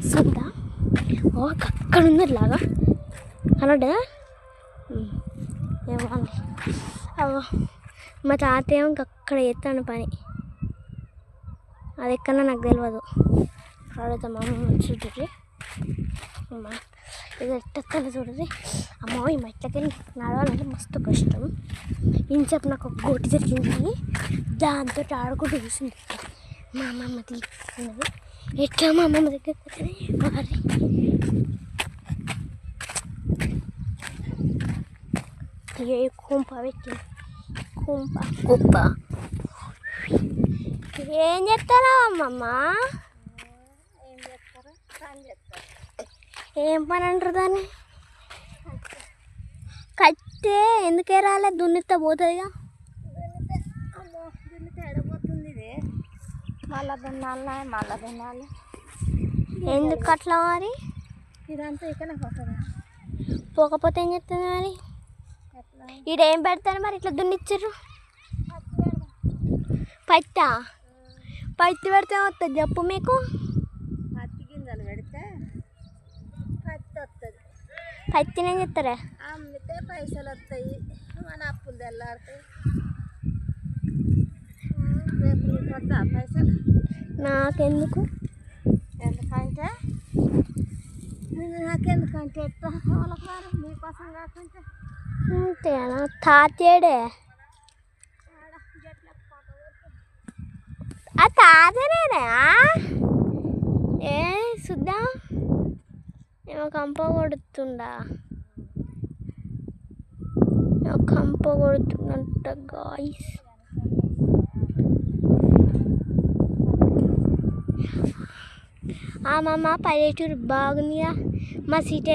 Sunda ఓ అక్కడ ఉంది ఇలాగా అనడా ఏమో అండి మా తాతయ్య అక్కడ చేస్తాను పని అది ఎక్కడన్నా నాకు తెలియదు అడుగుతా మా అమ్మ చూడండి అమ్మ ఇది ఎట్టెక్కలు చూడండి అమ్మో ఈ మెట్లకి నడవాలంటే మస్తు కష్టం ఇంచేపు నాకు ఒక గోటి జరిగింది దాంతో ఆడుకుంటూ చూసింది మా అమ్మమ్మ తీసుకున్నది ఎట్లా మా అమ్మమ్మ దగ్గర మరి ఏ కుంప పెట్టింది కుప్ప ఏం చెప్తారా అమ్మమ్మ ఏం పని అంటారు దాన్ని కట్టే ఎందుకే రాలే దున్నితే పోతుందిగా దున్నితే ఎడబోతుంది ఇది మళ్ళా దున్నాలి ఎందుకు అట్లా మరి ఇదంతా ఇక్కడ పోతుంది పోకపోతే ఏం చెప్తుంది మరి ఈడేం పెడతారు మరి ఇట్లా దున్నిచ్చారు పత్తి పెడితే వస్తుంది చెప్పు మీకు పత్తి గింజలు పెడితే పత్తి వస్తుంది పత్తిని ఏం చెప్తారా అమ్మితే పైసలు వస్తాయి మన అప్పులు తెల్లారుతాయి రేపు నీకు వద్దా పైసలు నాకెందుకు ఎందుకంటే నాకెందుకంటే ఎట్లా వాళ్ళకి వారు మీకోసం కాకుంటే అంతేనా తాతేడే ఆ తాతనేనా ఏ సుద్దా ఏమో కంప కొడుతుండా కంప కొడుతున్నట్ట గాయస్ అమ్మమ్మ పల్లెటూరు బాగుందిగా మా సీట్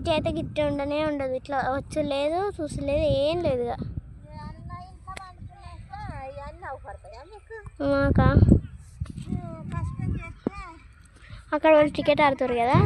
అయితే గిట్ట ఉండనే ఉండదు ఇట్లా వచ్చు లేదు చూసలేదు ఏం లేదు మాకా అక్కడ వాళ్ళు టికెట్ ఆడుతారు కదా